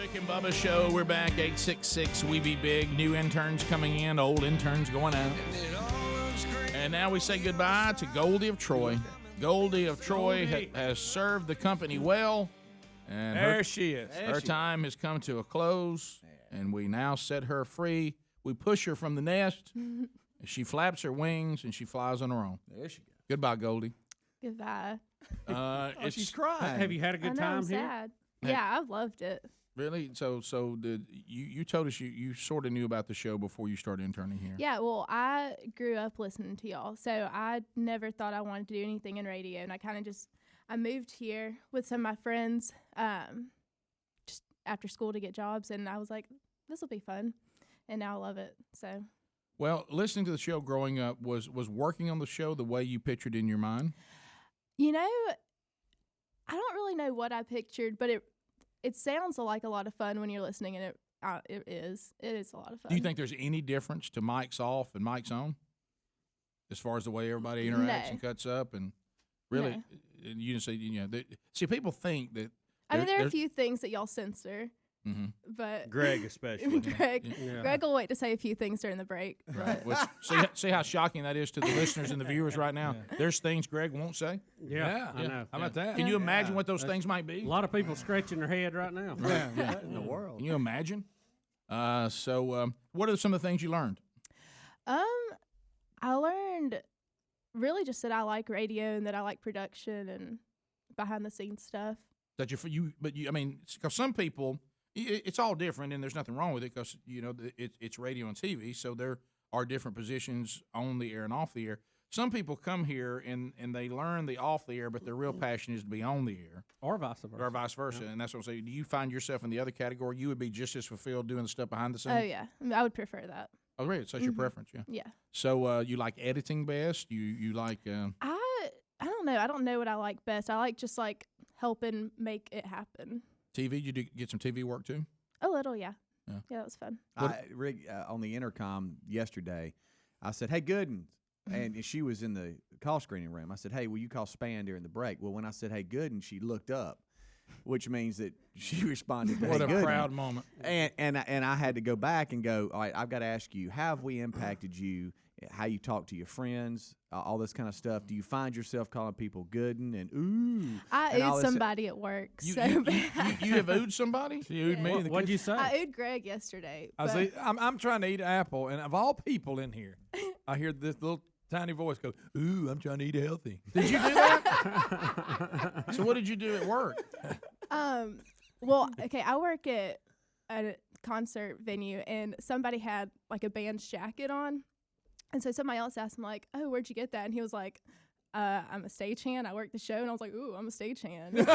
Rick and Bubba Show. We're back, 866 We Be Big. New interns coming in, old interns going out. And now we say goodbye to Goldie of Troy. Goldie of Troy has served the company well. And there she is. Her time has come to a close, and we now set her free. We push her from the nest. She flaps her wings, and she flies on her own. There she goes. Goodbye, Goldie. Goodbye. She's crying. Have you had a good time I'm here? sad. Yeah, I've loved it. Really? So did you told us you sort of knew about the show before you started interning here? Yeah, well, I grew up listening to y'all, so I never thought I wanted to do anything in radio, and I kind of I moved here with some of my friends just after school to get jobs, and I was like, this will be fun, and now I love it. So. Well, listening to the show growing up, was working on the show the way you pictured in your mind? You know, I don't really know what I pictured, but it sounds like a lot of fun when you're listening, and it is a lot of fun. Do you think there's any difference to mics off and mics on as far as the way everybody interacts and cuts up? And really, and you didn't say, see, people think that. I mean, there are a few things that y'all censor. Mm-hmm. But Greg especially. Greg will wait to say a few things during the break. Right. Which, see how shocking that is to the listeners and the viewers right now. Yeah. There's things Greg won't say. Yeah. I know. How about that? Can you imagine what those things might be? A lot of people scratching their head right now. What in the world? Can you imagine? So what are some of the things you learned? I learned really just that I like radio and that I like production and behind the scenes stuff. That I mean, because some people. It's all different, and there's nothing wrong with it because, it's radio and TV, so there are different positions on the air and off the air. Some people come here and they learn the off the air, but their real passion is to be on the air. Or vice versa. Yeah. And that's what I'm saying. Do you find yourself in the other category? You would be just as fulfilled doing the stuff behind the scenes? Oh, yeah. I would prefer that. Oh, really? So that's your preference, yeah? Yeah. So you like editing best? You like... I don't know. I don't know what I like best. I just helping make it happen. TV? You get some TV work too? A little, yeah. Yeah, that was fun. Rick, on the intercom yesterday, I said, "Hey, Gooden," and she was in the call screening room. I said, "Hey, will you call Span during the break?" Well, when I said, "Hey, Gooden," she looked up, which means that she responded to what hey, a Gooden. Proud moment. And I had to go back and go, all right, I've got to ask you, how have we impacted you? How you talk to your friends, all this kind of stuff. Do you find yourself calling people Gooden and ooh? I oohed somebody at work so bad. You have oohed somebody? You oohed me. What'd you say? I oohed Greg yesterday. I'm trying to eat an apple, and of all people in here, I hear this little tiny voice go, ooh, I'm trying to eat healthy. Did you do that? So what did you do at work? Well, okay, I work at a concert venue, and somebody had a band's jacket on. And so somebody else asked him, oh, where'd you get that? And he was like, I'm a stagehand. I work the show. And I was like, ooh, I'm a stagehand.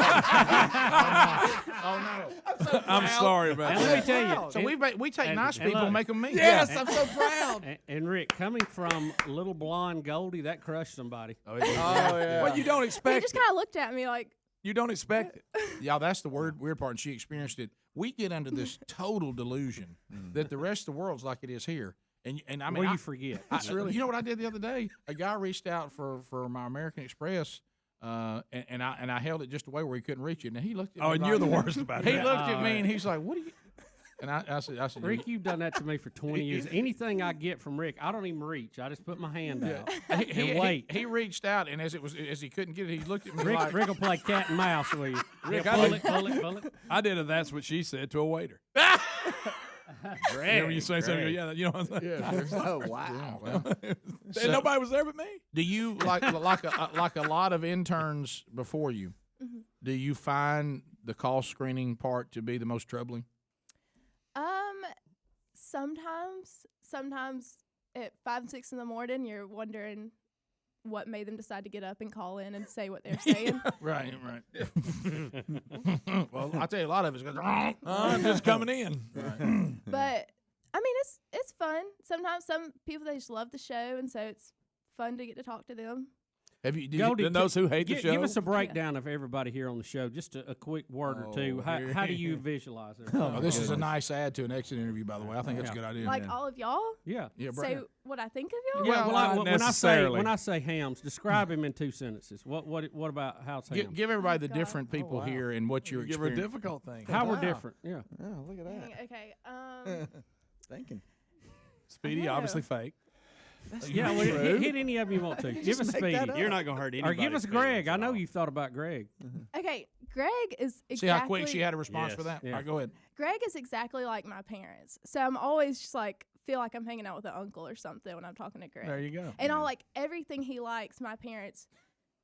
Oh, no. I'm sorry about that. Let me tell you. So we take nice people and make them mean. Yes, I'm so proud. And Rick, coming from little blonde Goldie, that crushed somebody. Oh, yeah. Well, you don't He expect just it. kind of looked at me like. You don't expect it. Yeah, that's the weird part, and she experienced it. We get under this total delusion that the rest of the world's like it is here. And I mean, you forget. You know what I did the other day? A guy reached out for my American Express, and I held it just away where he couldn't reach it. And he looked at me. Oh, and you're the worst about He that. looked at me and he's like, "What are you?" And I said, Rick, you've done that to me for 20 years. Anything I get from Rick, I don't even reach. I just put my hand out and wait. He reached out, and as he couldn't get it, he looked at me Rick will play cat and mouse with you. Rick, pull it. I did a that's what she said to a waiter. Greg, when you say something, you know what I'm saying? Yeah, sure. Oh, wow. Yeah, well. And nobody was there but me. Do you like a lot of interns before you? Mm-hmm. Do you find the call screening part to be the most troubling? Sometimes at 5 and 6 in the morning, you're wondering what made them decide to get up and call in and say what they're saying. Right. Well, I'll tell you, a lot of it's because I'm just coming in. Right. But I mean, it's fun. Sometimes some people, they just love the show, and so it's fun to get to talk to them. Have you? Did Goldie, Then those who hate the show. give us a breakdown of everybody here on the show. Just a quick word or two. How do you visualize it? Oh, this is a nice add to an exit interview, by the way. I think that's a good idea. Like all of y'all. Yeah. Yeah, Brad. So what I think of y'all? Yeah, Well, not necessarily. when I say Hams, describe him in 2 sentences. What about House Hams? Give everybody the God. different people wow. here and what you're Give her a experiencing. difficult thing. How we're Wow. different? Yeah. Oh, look at that. Dang, okay. Thinking. Speedy, know. obviously fake. Yeah, well, hit any of them you want to. Give us make Speedy. that up. You're not gonna hurt anybody. Or give us Greg. I know you've thought about Greg. Okay. Greg is exactly. See how quick she had a response for Yes. that? Yeah. All right, go ahead. Greg is exactly like my parents. So I'm always just like feel like I'm hanging out with an uncle or something when I'm talking to Greg. There you go. And I'll like everything he likes, my parents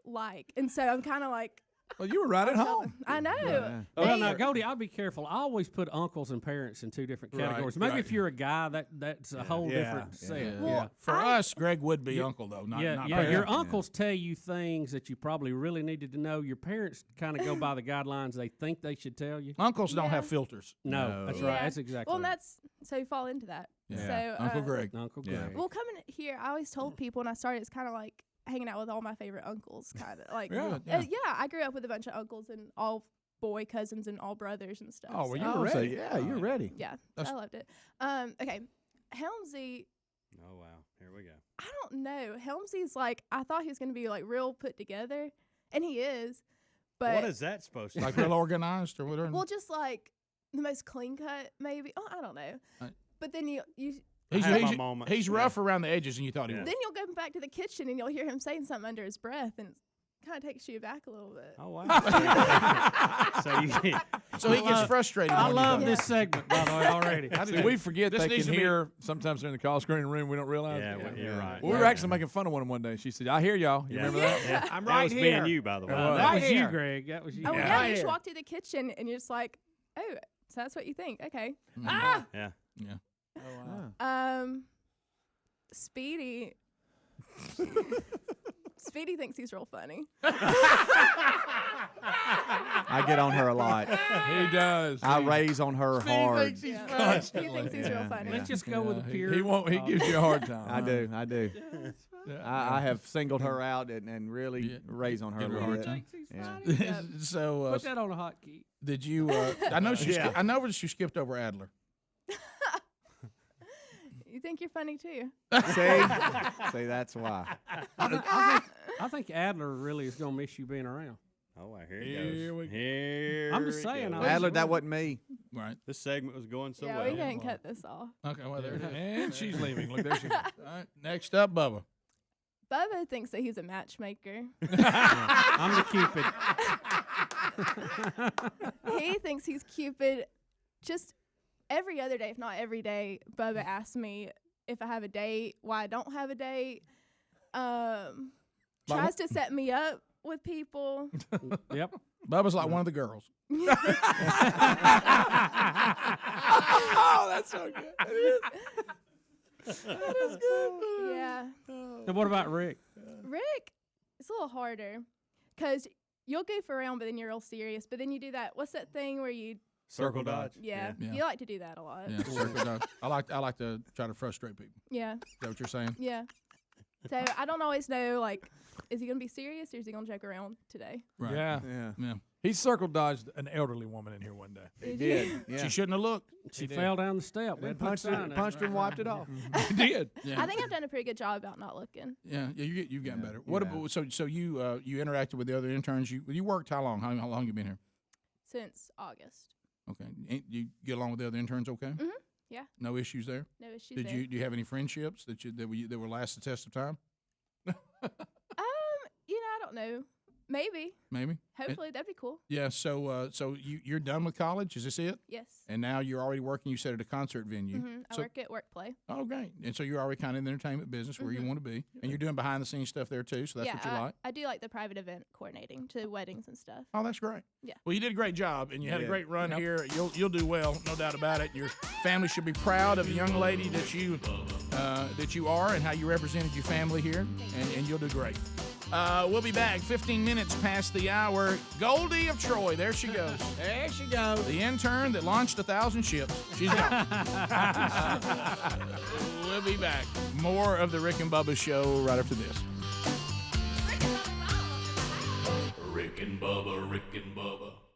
like. And so I'm kind of like, Well, you were right at home. I know. Yeah. Well, They- now, Goldie, I'll be careful. I always put uncles and parents in 2 different Right, categories. Maybe right. if you're a guy, that's a whole Yeah, different yeah. set. Well, Yeah. For I- us, Greg would be uncle, though, not Yeah, parent. your uncles tell you things that you probably really needed to know. Your parents kind of go by the guidelines they think they should tell you. Uncles don't Yeah. have filters. No, No. that's Yeah. right. That's exactly well, and right. that's so you fall into that. Yeah. So Uncle Greg. Uncle Yeah. Greg. Well, coming here, I always told people when I started, it's kind of like hanging out with all my favorite uncles, kind of like. Yeah. Yeah, I grew up with a bunch of uncles and all boy cousins and all brothers and stuff. Oh, well, so- you were Oh, so ready. yeah, you're ready. Yeah, That's- I loved it. Okay, Helmsy. Oh wow, here we go. I don't know. Helmsy's like I thought he was going to be like real put together, and he is. But What is that supposed to Like be? real organized or whatever. well, just like the most clean cut, maybe. Oh, I don't know. Right. But then you he's I have my he's, moments, he's yeah. rough around the edges, and you thought he Yeah. was. then you'll go back to the kitchen and you'll hear him saying something under his breath, and it kind of takes you back a little bit. Oh wow. so you So he gets frustrated. I when you love don't. this segment, by the way, already. See, we forget This they needs can to be- hear sometimes they're in the call screening room. We don't realize. yeah, it. well, you're right. Well, we were actually making fun of one day. She said, "I hear y'all." You Yeah. remember that? Yeah. I'm That right was here. being you, by the way. was. That Right was you, here. Greg. That was you. Oh Yeah. yeah, Right you just here. walk through the kitchen and you're just like, oh, so that's what you think? Okay. Mhm. Yeah. Yeah. Speedy. Speedy thinks he's real funny. I get on her a lot. He does. I raise on her hard. Yeah, he thinks he's real Yeah, funny. Let's just go with a pure. He won't. He gives you a hard time. I do. I do. Yeah. I have singled her out and really Yeah. raise on her a Give her a little hard bit. time. He's Yeah. funny. So Put that on a hotkey. did you? I know she. Yeah. I know she skipped over Adler. You think you're funny too? See, that's why. I think Adler really is going to miss you being around. Oh, wow, here it Here goes. we go. Here I'm just it saying, goes. I was- Adler, that wasn't me. Right. This segment was going so Yeah, well. we can't cut this off. Okay. Well, there it is. And she's leaving. Look, there she goes. All right. Next up, Bubba. Bubba thinks that he's a matchmaker. I'm the Cupid. He thinks he's Cupid. Just every other day, if not every day, Bubba asks me if I have a date, why I don't have a date. Tries to set me up with people. Yep. Bubba's like one of the girls. Oh, that's so good. Yeah. And what about Rick? Rick, it's a little harder because you'll goof around, but then you're real serious. But then you do that. What's that thing where you? Circle dodge. Yeah, Yeah. you like to do that a lot. Yeah. circle dodge. I like to try to frustrate people. Yeah. Is that what you're saying? Yeah. So I don't always know, like, is he gonna be serious or is he gonna joke around today? Right. Yeah. Yeah. Yeah. He circle dodged an elderly woman in here one day. He Did did. Yeah. She shouldn't have looked. She fell down the step. We Then had to put a punched sign her, there. punched her and wiped it off. He did. Yeah. I think I've done a pretty good job about not looking. Yeah. Yeah. You've gotten Yeah, better. you What have. about so you you interacted with the other interns? You worked how long? How long you been here? Since August. Okay. You get along with the other interns? Okay. Mhm. Yeah. No issues there. No issues Did there. you do you have any friendships that that will last the test of time? I don't know. Maybe. Maybe. Hopefully that'd be cool. Yeah. So you're done with college? Is this it? Yes. And now you're already working. You said at a concert venue. I So- work at Workplay. Oh, great. And so you're already kind of in the entertainment business where you want to be, and you're doing behind the scenes stuff there too. So that's yeah, what you like. I do like the private event coordinating to weddings and stuff. Oh, that's great. Yeah. Well, you did a great job, and you had a did. great run here. You'll do well, no doubt about it. Your family should be proud of the young lady that you are, and how you represented your family here, and you'll do great. We'll be back 15 minutes past the hour. Goldie of Troy, there she goes. There she goes. The intern that launched 1,000 ships. She's gone. We'll be back. More of the Rick and Bubba show right after this. and Bubba, Rick and Bubba.